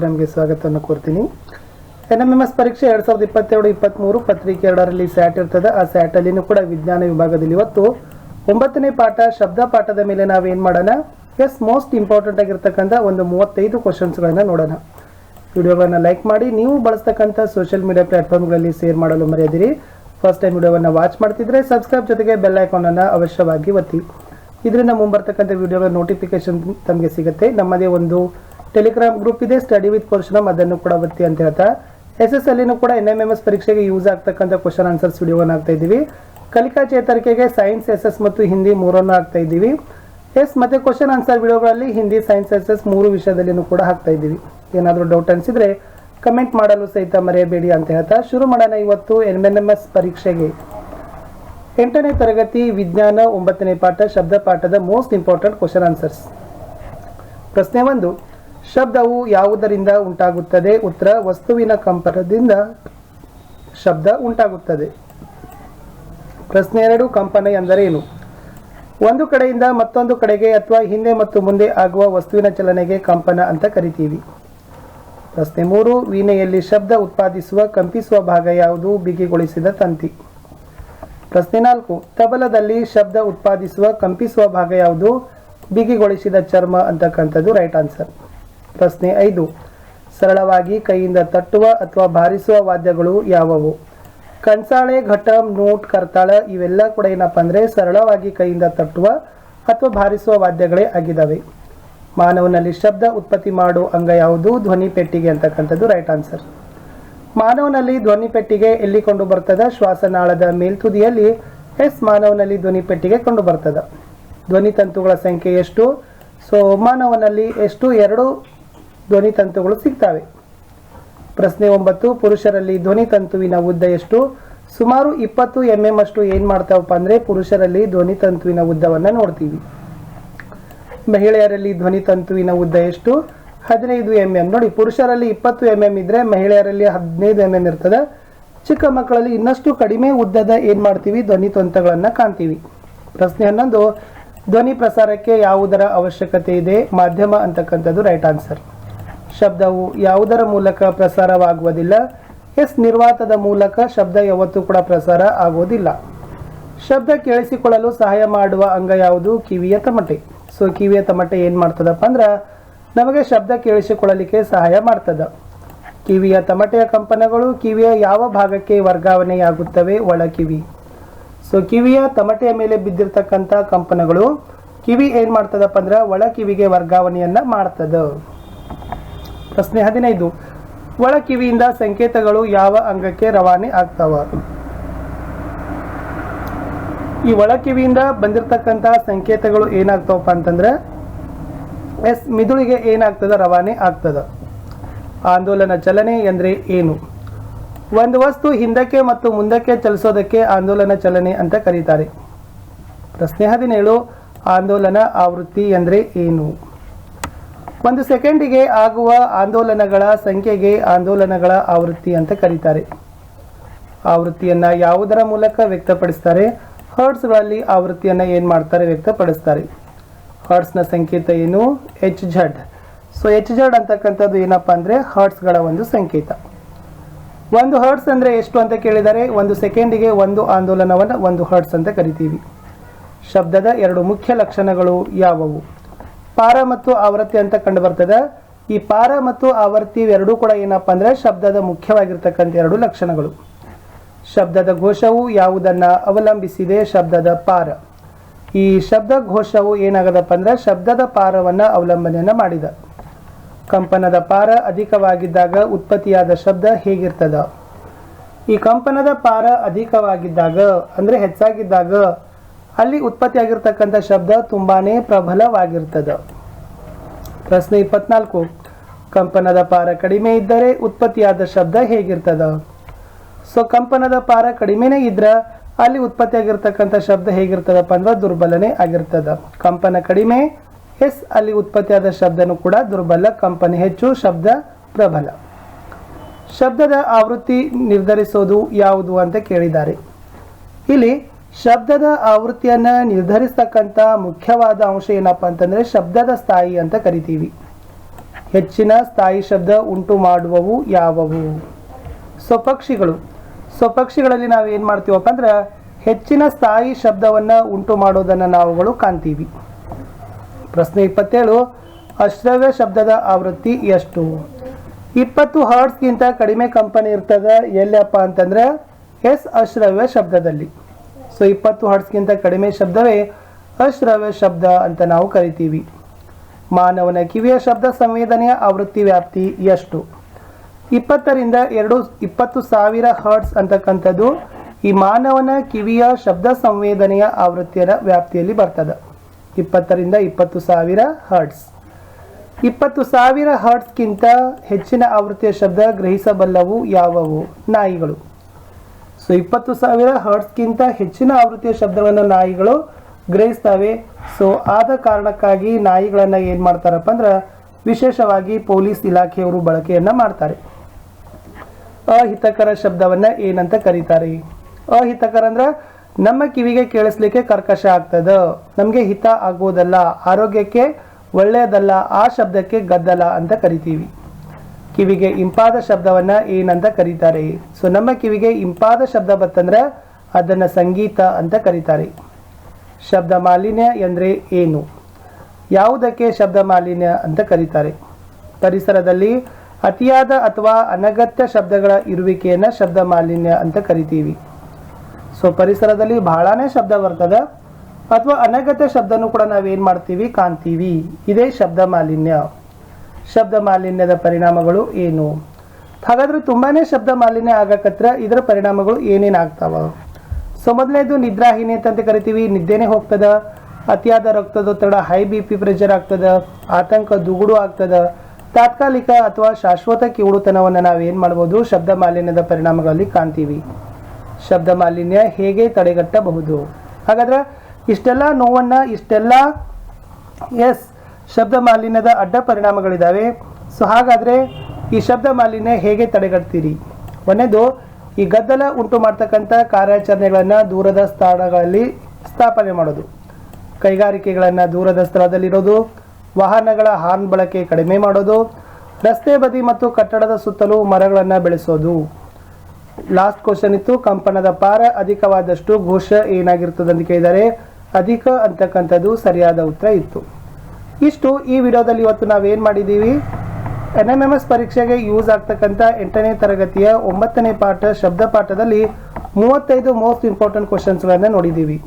ನಮಗೆ ಸ್ವಾಗತವನ್ನು ಕೋರ್ತೀನಿ. NMMS ಪರೀಕ್ಷೆ 2022-23 ಪತ್ರಿಕೆ 2ರಲ್ಲಿ ಸ್ಯಾಟ್ ಇರ್ತದೆ. ಆ ಸ್ಯಾಟ್ ಅಲ್ಲಿನೂ ಕೂಡ ವಿಜ್ಞಾನ ವಿಭಾಗದಲ್ಲಿ ಇವತ್ತು 9ನೇ ಪಾಠ ಶಬ್ದ ಪಾಠದ ಮೇಲೆ ನಾವೇನು ಮಾಡೋಣ, ಮೋಸ್ಟ್ ಇಂಪಾರ್ಟೆಂಟ್ ಆಗಿರ್ತಕ್ಕಂಥ ಒಂದು 35 ಕ್ವಶನ್ಸ್ಗಳನ್ನು ನೋಡೋಣ. ವಿಡಿಯೋಗಳನ್ನು ಲೈಕ್ ಮಾಡಿ, ನೀವು ಬಳಸ್ತಕ್ಕಂಥ ಸೋಷಿಯಲ್ ಮೀಡಿಯಾ ಪ್ಲಾಟ್ಫಾರ್ಮ್ಗಳಲ್ಲಿ ಶೇರ್ ಮಾಡಲು ಮರೆಯದಿರಿ. ಫಸ್ಟ್ ಟೈಮ್ ವಿಡಿಯೋವನ್ನು ವಾಚ್ ಮಾಡ್ತಿದ್ರೆ ಸಬ್ಸ್ಕ್ರೈಬ್ ಜೊತೆಗೆ ಬೆಲ್ ಐಕಾನನ್ನು ಅವಶ್ಯವಾಗಿ ಒತ್ತಿ. ಇದರಿಂದ ಮುಂಬರ್ತಕ್ಕಂಥ ವಿಡಿಯೋಗಳ ನೋಟಿಫಿಕೇಶನ್ ತಮಗೆ ಸಿಗುತ್ತೆ. ನಮ್ಮದೇ ಒಂದು ಟೆಲಿಗ್ರಾಮ್ ಗ್ರೂಪ್ ಇದೆ, ಸ್ಟಡಿ ವಿತ್ ಪರ್ಶನಮ್, ಅದನ್ನು ಕೂಡ ಒತ್ತಿ ಅಂತ ಹೇಳ್ತಾ SS ಅಲ್ಲಿನೂ ಕೂಡ NMMS ಪರೀಕ್ಷೆಗೆ ಯೂಸ್ ಆಗ್ತಕ್ಕಂಥ ಕ್ವಶನ್ ಆನ್ಸರ್ಸ್ ವಿಡಿಯೋವನ್ನು ಹಾಕ್ತಾ ಇದ್ದೀವಿ. ಕಲಿಕಾ ಚೇತರಿಕೆಗೆ ಸೈನ್ಸ್ SS ಮತ್ತು ಹಿಂದಿ ಮೂರನ್ನು ಹಾಕ್ತಾ ಇದ್ದೀವಿ. ಮತ್ತೆ ಕ್ವಶನ್ ಆನ್ಸರ್ ವಿಡಿಯೋಗಳಲ್ಲಿ ಹಿಂದಿ, ಸೈನ್ಸ್, SS 3 ವಿಷಯದಲ್ಲಿನೂ ಕೂಡ ಹಾಕ್ತಾ ಇದ್ದೀವಿ. ಏನಾದರೂ ಡೌಟ್ ಅನಿಸಿದ್ರೆ ಕಮೆಂಟ್ ಮಾಡಲು ಸಹಿತ ಮರೆಯಬೇಡಿ ಅಂತ ಹೇಳ್ತಾ ಶುರು ಮಾಡೋಣ. ಇವತ್ತು NMMS ಪರೀಕ್ಷೆಗೆ 8ನೇ ತರಗತಿ ವಿಜ್ಞಾನ 9ನೇ ಪಾಠ ಶಬ್ದ ಪಾಠದ ಮೋಸ್ಟ್ ಇಂಪಾರ್ಟೆಂಟ್ ಕ್ವಶನ್ ಆನ್ಸರ್ಸ್. ಪ್ರಶ್ನೆ 1, ಶಬ್ದವು ಯಾವುದರಿಂದ ಉಂಟಾಗುತ್ತದೆ? ಉತ್ತರ, ವಸ್ತುವಿನ ಕಂಪನದಿಂದ ಶಬ್ದ ಉಂಟಾಗುತ್ತದೆ. ಪ್ರಶ್ನೆ 2, ಕಂಪನ ಎಂದರೇನು? ಒಂದು ಕಡೆಯಿಂದ ಮತ್ತೊಂದು ಕಡೆಗೆ ಅಥವಾ ಹಿಂದೆ ಮತ್ತು ಮುಂದೆ ಆಗುವ ವಸ್ತುವಿನ ಚಲನೆಗೆ ಕಂಪನ ಅಂತ ಕರಿತೀವಿ. ಪ್ರಶ್ನೆ 3, ವೀಣೆಯಲ್ಲಿ ಶಬ್ದ ಉತ್ಪಾದಿಸುವ ಕಂಪಿಸುವ ಭಾಗ ಯಾವುದು? ಬಿಗಿಗೊಳಿಸಿದ ತಂತಿ. ಪ್ರಶ್ನೆ 4, ತಬಲದಲ್ಲಿ ಶಬ್ದ ಉತ್ಪಾದಿಸುವ ಕಂಪಿಸುವ ಭಾಗ ಯಾವುದು? ಬಿಗಿಗೊಳಿಸಿದ ಚರ್ಮ ಅಂತಕ್ಕಂಥದ್ದು ರೈಟ್ ಆನ್ಸರ್. ಪ್ರಶ್ನೆ 5, ಸರಳವಾಗಿ ಕೈಯಿಂದ ತಟ್ಟುವ ಅಥವಾ ಬಾರಿಸುವ ವಾದ್ಯಗಳು ಯಾವುವು? ಕಣ್ಸಾಳೆ, ಘಟಂ, ನೂಟ್, ಕರ್ತಾಳ ಇವೆಲ್ಲ ಕೂಡ ಏನಪ್ಪ ಅಂದರೆ ಸರಳವಾಗಿ ಕೈಯಿಂದ ತಟ್ಟುವ ಅಥವಾ ಬಾರಿಸುವ ವಾದ್ಯಗಳೇ ಆಗಿದ್ದಾವೆ. ಮಾನವನಲ್ಲಿ ಶಬ್ದ ಉತ್ಪತ್ತಿ ಮಾಡುವ ಅಂಗ ಯಾವುದು? ಧ್ವನಿ ಪೆಟ್ಟಿಗೆ ಅಂತಕ್ಕಂಥದ್ದು ರೈಟ್ ಆನ್ಸರ್. ಮಾನವನಲ್ಲಿ ಧ್ವನಿ ಪೆಟ್ಟಿಗೆ ಎಲ್ಲಿ ಕಂಡು ಬರ್ತದ? ಶ್ವಾಸನಾಳದ ಮೇಲ್ತುದಿಯಲ್ಲಿ. ಮಾನವನಲ್ಲಿ ಧ್ವನಿ ಪೆಟ್ಟಿಗೆ ಕಂಡು ಬರ್ತದ. ಧ್ವನಿ ತಂತುಗಳ ಸಂಖ್ಯೆ ಎಷ್ಟು? ಮಾನವನಲ್ಲಿ ಎಷ್ಟು? 2 ಧ್ವನಿ ತಂತುಗಳು ಸಿಗ್ತವೆ. ಪ್ರಶ್ನೆ 9, ಪುರುಷರಲ್ಲಿ ಧ್ವನಿ ತಂತುವಿನ ಉದ್ದ ಎಷ್ಟು? ಸುಮಾರು 20 mm ಅಷ್ಟು ಏನು ಮಾಡ್ತಾವಪ್ಪ ಅಂದರೆ ಪುರುಷರಲ್ಲಿ ಧ್ವನಿ ತಂತುವಿನ ಉದ್ದವನ್ನು ನೋಡ್ತೀವಿ. ಮಹಿಳೆಯರಲ್ಲಿ ಧ್ವನಿ ತಂತುವಿನ ಉದ್ದ ಎಷ್ಟು? 15 mm. ನೋಡಿ, ಪುರುಷರಲ್ಲಿ 20 mm ಇದ್ರೆ ಮಹಿಳೆಯರಲ್ಲಿ 15 mm ಇರ್ತದೆ. ಚಿಕ್ಕ ಮಕ್ಕಳಲ್ಲಿ ಇನ್ನಷ್ಟು ಕಡಿಮೆ ಉದ್ದದ ಏನು ಮಾಡ್ತೀವಿ? ಧ್ವನಿ ತಂತುಗಳನ್ನು ಕಾಣ್ತೀವಿ. ಪ್ರಶ್ನೆ 11, ಧ್ವನಿ ಪ್ರಸಾರಕ್ಕೆ ಯಾವುದರ ಅವಶ್ಯಕತೆ ಇದೆ? ಮಾಧ್ಯಮ ಅಂತಕ್ಕಂಥದ್ದು ರೈಟ್ ಆನ್ಸರ್. ಶಬ್ದವು ಯಾವುದರ ಮೂಲಕ ಪ್ರಸಾರವಾಗುವುದಿಲ್ಲ? ನಿರ್ವಾತದ ಮೂಲಕ ಶಬ್ದ ಯಾವತ್ತೂ ಕೂಡ ಪ್ರಸಾರ ಆಗೋದಿಲ್ಲ. ಶಬ್ದ ಕೇಳಿಸಿಕೊಳ್ಳಲು ಸಹಾಯ ಮಾಡುವ ಅಂಗ ಯಾವುದು? ಕಿವಿಯ ತಮಟೆ. ಕಿವಿಯ ತಮಟೆ ಏನು ಮಾಡ್ತದಪ್ಪ ಅಂದ್ರೆ ನಮಗೆ ಶಬ್ದ ಕೇಳಿಸಿಕೊಳ್ಳಲಿಕ್ಕೆ ಸಹಾಯ ಮಾಡ್ತದ. ಕಿವಿಯ ತಮಟೆಯ ಕಂಪನಗಳು ಕಿವಿಯ ಯಾವ ಭಾಗಕ್ಕೆ ವರ್ಗಾವಣೆಯಾಗುತ್ತವೆ? ಒಳಕಿವಿ. ಕಿವಿಯ ತಮಟೆಯ ಮೇಲೆ ಬಿದ್ದಿರ್ತಕ್ಕಂಥ ಕಂಪನಗಳು ಕಿವಿ ಏನು ಮಾಡ್ತದಪ್ಪ ಅಂದ್ರೆ ಒಳ ಕಿವಿಗೆ ವರ್ಗಾವಣೆಯನ್ನ ಮಾಡ್ತದ. ಪ್ರಶ್ನೆ 15, ಒಳ ಕಿವಿಯಿಂದ ಸಂಕೇತಗಳು ಯಾವ ಅಂಗಕ್ಕೆ ರವಾನೆ ಆಗ್ತಾವ? ಈ ಒಳ ಕಿವಿಯಿಂದ ಬಂದಿರತಕ್ಕಂಥ ಸಂಕೇತಗಳು ಏನಾಗ್ತಾವಪ್ಪ ಅಂತಂದ್ರೆ ಮಿದುಳಿಗೆ ಏನಾಗ್ತದ? ರವಾನೆ ಆಗ್ತದ. ಆಂದೋಲನ ಚಲನೆ ಎಂದ್ರೆ ಏನು? ಒಂದು ವಸ್ತು ಹಿಂದಕ್ಕೆ ಮತ್ತು ಮುಂದಕ್ಕೆ ಚಲಿಸೋದಕ್ಕೆ ಆಂದೋಲನ ಚಲನೆ ಅಂತ ಕರೀತಾರೆ. ಪ್ರಶ್ನೆ 17, ಆಂದೋಲನ ಆವೃತ್ತಿ ಎಂದ್ರೆ ಏನು? ಒಂದು ಸೆಕೆಂಡಿಗೆ ಆಗುವ ಆಂದೋಲನಗಳ ಸಂಖ್ಯೆಗೆ ಆಂದೋಲನಗಳ ಆವೃತ್ತಿ ಅಂತ ಕರೀತಾರೆ. ಆವೃತ್ತಿಯನ್ನ ಯಾವುದರ ಮೂಲಕ ವ್ಯಕ್ತಪಡಿಸ್ತಾರೆ? ಹರ್ಟ್ಸ್ಗಳಲ್ಲಿ ಆವೃತ್ತಿಯನ್ನ ಏನು ಮಾಡ್ತಾರೆ? ವ್ಯಕ್ತಪಡಿಸ್ತಾರೆ. ಹರ್ಟ್ಸ್ನ ಸಂಕೇತ ಏನು? Hz. Hz ಅಂತಕ್ಕಂಥದ್ದು ಏನಪ್ಪ ಅಂದರೆ ಹರ್ಟ್ಸ್ಗಳ ಒಂದು ಸಂಕೇತ. 1 ಹರ್ಟ್ಸ್ ಅಂದರೆ ಎಷ್ಟು ಅಂತ ಕೇಳಿದರೆ, ಒಂದು ಸೆಕೆಂಡಿಗೆ 1 ಆಂದೋಲನವನ್ನು 1 ಹರ್ಟ್ಸ್ ಅಂತ ಕರಿತೀವಿ. ಶಬ್ದದ 2 ಮುಖ್ಯ ಲಕ್ಷಣಗಳು ಯಾವುವು? ಪಾರ ಮತ್ತು ಆವೃತ್ತಿ ಅಂತ ಕಂಡು ಬರ್ತದೆ. ಈ ಪಾರ ಮತ್ತು ಆವೃತ್ತಿ ಎರಡೂ ಕೂಡ ಏನಪ್ಪ ಅಂದರೆ ಶಬ್ದದ ಮುಖ್ಯವಾಗಿರ್ತಕ್ಕಂಥ 2 ಲಕ್ಷಣಗಳು. ಶಬ್ದದ ಘೋಷವು ಯಾವುದನ್ನ ಅವಲಂಬಿಸಿದೆ? ಶಬ್ದದ ಪಾರ. ಈ ಶಬ್ದ ಘೋಷವು ಏನಾಗದಪ್ಪ ಅಂದ್ರೆ ಶಬ್ದದ ಪಾರವನ್ನ ಅವಲಂಬನೆಯನ್ನ ಮಾಡಿದ. ಕಂಪನದ ಪಾರ ಅಧಿಕವಾಗಿದ್ದಾಗ ಉತ್ಪತ್ತಿಯಾದ ಶಬ್ದ ಹೇಗಿರ್ತದ? ಈ ಕಂಪನದ ಪಾರ ಅಧಿಕವಾಗಿದ್ದಾಗ ಅಂದ್ರೆ ಹೆಚ್ಚಾಗಿದ್ದಾಗ ಅಲ್ಲಿ ಉತ್ಪತ್ತಿಯಾಗಿರ್ತಕ್ಕಂಥ ಶಬ್ದ ತುಂಬಾನೇ ಪ್ರಬಲವಾಗಿರ್ತದ. ಪ್ರಶ್ನೆ 24, ಕಂಪನದ ಪಾರ ಕಡಿಮೆ ಇದ್ದರೆ ಉತ್ಪತ್ತಿಯಾದ ಶಬ್ದ ಹೇಗಿರ್ತದ? ಕಂಪನದ ಪಾರ ಕಡಿಮೆನೇ ಇದ್ರೆ ಅಲ್ಲಿ ಉತ್ಪತ್ತಿಯಾಗಿರ್ತಕ್ಕಂಥ ಶಬ್ದ ಹೇಗಿರ್ತದಪ್ಪ ಅಂದ್ರೆ ದುರ್ಬಲನೇ ಆಗಿರ್ತದ. ಕಂಪನ ಕಡಿಮೆ ಅಲ್ಲಿ ಉತ್ಪತ್ತಿಯಾದ ಶಬ್ದನೂ ಕೂಡ ದುರ್ಬಲ. ಕಂಪನ ಹೆಚ್ಚು, ಶಬ್ದ ಪ್ರಬಲ. ಶಬ್ದದ ಆವೃತ್ತಿ ನಿರ್ಧರಿಸೋದು ಯಾವುದು ಅಂತ ಕೇಳಿದ್ದಾರೆ. ಇಲ್ಲಿ ಶಬ್ದದ ಆವೃತ್ತಿಯನ್ನ ನಿರ್ಧರಿಸತಕ್ಕಂಥ ಮುಖ್ಯವಾದ ಅಂಶ ಏನಪ್ಪ ಅಂತಂದ್ರೆ ಶಬ್ದದ ಸ್ಥಾಯಿ ಅಂತ ಕರಿತೀವಿ. ಹೆಚ್ಚಿನ ಸ್ಥಾಯಿ ಶಬ್ದ ಉಂಟು ಮಾಡುವವು ಯಾವುವು? ಪಕ್ಷಿಗಳಲ್ಲಿ ನಾವು ಏನು ಮಾಡ್ತೀವಪ್ಪ ಅಂದ್ರೆ ಹೆಚ್ಚಿನ ಸ್ಥಾಯಿ ಶಬ್ದವನ್ನು ಉಂಟು ಮಾಡೋದನ್ನು ನಾವುಗಳು ಕಾಣ್ತೀವಿ. ಪ್ರಶ್ನೆ 27, ಅಶ್ರವ್ಯ ಶಬ್ದದ ಆವೃತ್ತಿ ಎಷ್ಟು? 20 ಹರ್ಟ್ಸ್ಗಿಂತ ಕಡಿಮೆ ಕಂಪನಿ ಇರ್ತದೆ ಎಲ್ಲಪ್ಪ ಅಂತಂದ್ರೆ ಅಶ್ರವ್ಯ ಶಬ್ದದಲ್ಲಿ. 20 ಹರ್ಟ್ಸ್ಗಿಂತ ಕಡಿಮೆ ಶಬ್ದವೇ ಅಶ್ರವ್ಯ ಶಬ್ದ ಅಂತ ನಾವು ಕರಿತೀವಿ. ಮಾನವನ ಕಿವಿಯ ಶಬ್ದ ಸಂವೇದನೆಯ ಆವೃತ್ತಿ ವ್ಯಾಪ್ತಿ ಎಷ್ಟು? 20ರಿಂದ 20,000 ಹರ್ಟ್ಸ್ ಅಂತಕ್ಕಂಥದ್ದು ಈ ಮಾನವನ ಕಿವಿಯ ಶಬ್ದ ಸಂವೇದನೆಯ ಆವೃತ್ತಿಯ ವ್ಯಾಪ್ತಿಯಲ್ಲಿ ಬರ್ತದೆ. 20ರಿಂದ 20,000 ಹರ್ಟ್ಸ್. 20,000 ಹರ್ಟ್ಸ್ಗಿಂತ ಹೆಚ್ಚಿನ ಆವೃತ್ತಿಯ ಶಬ್ದ ಗ್ರಹಿಸಬಲ್ಲವು ಯಾವುವು? ನಾಯಿಗಳು. 20,000 ಹರ್ಟ್ಸ್ಗಿಂತ ಹೆಚ್ಚಿನ ಆವೃತ್ತಿಯ ಶಬ್ದವನ್ನು ನಾಯಿಗಳು ಗ್ರಹಿಸ್ತವೆ. ಆದ ಕಾರಣಕ್ಕಾಗಿ ನಾಯಿಗಳನ್ನು ಏನು ಮಾಡ್ತಾರಪ್ಪ ಅಂದ್ರೆ ವಿಶೇಷವಾಗಿ ಪೊಲೀಸ್ ಇಲಾಖೆಯವರು ಬಳಕೆಯನ್ನು ಮಾಡ್ತಾರೆ. ಅಹಿತಕರ ಶಬ್ದವನ್ನು ಏನಂತ ಕರೀತಾರೆ? ಅಹಿತಕರ ಅಂದ್ರೆ ನಮ್ಮ ಕಿವಿಗೆ ಕೇಳಿಸ್ಲಿಕ್ಕೆ ಕರ್ಕಶ ಆಗ್ತದ, ನಮಗೆ ಹಿತ ಆಗೋದಲ್ಲ, ಆರೋಗ್ಯಕ್ಕೆ ಒಳ್ಳೆಯದಲ್ಲ, ಆ ಶಬ್ದಕ್ಕೆ ಗದ್ದಲ ಅಂತ ಕರಿತೀವಿ. ಕಿವಿಗೆ ಇಂಪಾದ ಶಬ್ದವನ್ನ ಏನಂತ ಕರೀತಾರೆ? ನಮ್ಮ ಕಿವಿಗೆ ಇಂಪಾದ ಶಬ್ದ ಬತ್ತಂದ್ರೆ ಅದನ್ನ ಸಂಗೀತ ಅಂತ ಕರೀತಾರೆ. ಶಬ್ದ ಮಾಲಿನ್ಯ ಎಂದ್ರೆ ಏನು? ಯಾವುದಕ್ಕೆ ಶಬ್ದ ಮಾಲಿನ್ಯ ಅಂತ ಕರೀತಾರೆ? ಪರಿಸರದಲ್ಲಿ ಅತಿಯಾದ ಅಥವಾ ಅನಗತ್ಯ ಶಬ್ದಗಳ ಇರುವಿಕೆಯನ್ನ ಶಬ್ದ ಮಾಲಿನ್ಯ ಅಂತ ಕರಿತೀವಿ. ಪರಿಸರದಲ್ಲಿ ಬಹಳನೇ ಶಬ್ದ ಬರ್ತದೆ ಅಥವಾ ಅನಗತ್ಯ ಶಬ್ದನೂ ಕೂಡ ನಾವೇನ್ ಮಾಡ್ತೀವಿ, ಕಾಣ್ತೀವಿ. ಇದೇ ಶಬ್ದ ಮಾಲಿನ್ಯ. ಶಬ್ದ ಮಾಲಿನ್ಯದ ಪರಿಣಾಮಗಳು ಏನು? ಹಾಗಾದ್ರೆ ತುಂಬಾನೇ ಶಬ್ದ ಮಾಲಿನ್ಯ ಆಗಕತ್ರ ಇದರ ಪರಿಣಾಮಗಳು ಏನೇನಾಗ್ತಾವ? ಮೊದಲನೇದು ನಿದ್ರಾಹೀನತೆ ಅಂತ ಕರಿತೀವಿ, ನಿದ್ದೆನೆ ಹೋಗ್ತದ. ಅತಿಯಾದ ರಕ್ತದೊತ್ತಡ, ಹೈ BP ಪ್ರೆಷರ್ ಆಗ್ತದ. ಆತಂಕ, ದುಗುಡು ಆಗ್ತದ. ತಾತ್ಕಾಲಿಕ ಅಥವಾ ಶಾಶ್ವತ ಕಿವುಡುತನವನ್ನು ನಾವೇನ್ ಮಾಡ್ಬೋದು, ಶಬ್ದ ಮಾಲಿನ್ಯದ ಪರಿಣಾಮಗಳಲ್ಲಿ ಕಾಣ್ತೀವಿ. ಶಬ್ದ ಮಾಲಿನ್ಯ ಹೇಗೆ ತಡೆಗಟ್ಟಬಹುದು? ಹಾಗಾದ್ರೆ ಇಷ್ಟೆಲ್ಲ ನೋವನ್ನ, ಇಷ್ಟೆಲ್ಲ ಶಬ್ದ ಮಾಲಿನ್ಯದ ಅಡ್ಡ ಪರಿಣಾಮಗಳಿದಾವೆ. ಹಾಗಾದ್ರೆ ಈ ಶಬ್ದ ಮಾಲಿನ್ಯ ಹೇಗೆ ತಡೆಗಟ್ತೀರಿ? ಒಂದೇದು, ಈ ಗದ್ದಲ ಉಂಟು ಮಾಡ್ತಕ್ಕಂಥ ಕಾರ್ಯಾಚರಣೆಗಳನ್ನ ದೂರದ ಸ್ಥಳಗಳಲ್ಲಿ ಸ್ಥಾಪನೆ ಮಾಡೋದು, ಕೈಗಾರಿಕೆಗಳನ್ನ ದೂರದ ಸ್ಥಳದಲ್ಲಿರೋದು, ವಾಹನಗಳ ಹಾರ್ನ್ ಬಳಕೆ ಕಡಿಮೆ ಮಾಡೋದು, ರಸ್ತೆ ಬದಿ ಮತ್ತು ಕಟ್ಟಡದ ಸುತ್ತಲೂ ಮರಗಳನ್ನು ಬೆಳೆಸೋದು. ಲಾಸ್ಟ್ ಕ್ವಶನ್ ಇತ್ತು, ಕಂಪನದ ಪಾರ ಅಧಿಕವಾದಷ್ಟು ಘೋಷ ಏನಾಗಿರ್ತದೆ ಅಂತ ಕೇಳಿದರೆ ಅಧಿಕ ಅಂತಕ್ಕಂಥದ್ದು ಸರಿಯಾದ ಉತ್ತರ ಇತ್ತು. ಇಷ್ಟು ಈ ವಿಡಿಯೋದಲ್ಲಿ ಇವತ್ತು ನಾವೇನು ಮಾಡಿದ್ದೀವಿ, NMMS ಪರೀಕ್ಷೆಗೆ ಯೂಸ್ ಆಗ್ತಕ್ಕಂಥ 8ನೇ ತರಗತಿಯ 9ನೇ ಪಾಠ ಶಬ್ದ ಪಾಠದಲ್ಲಿ 35 ಮೋಸ್ಟ್ ಇಂಪಾರ್ಟೆಂಟ್ ಕ್ವಶನ್ಸ್ಗಳನ್ನು ನೋಡಿದ್ದೀವಿ.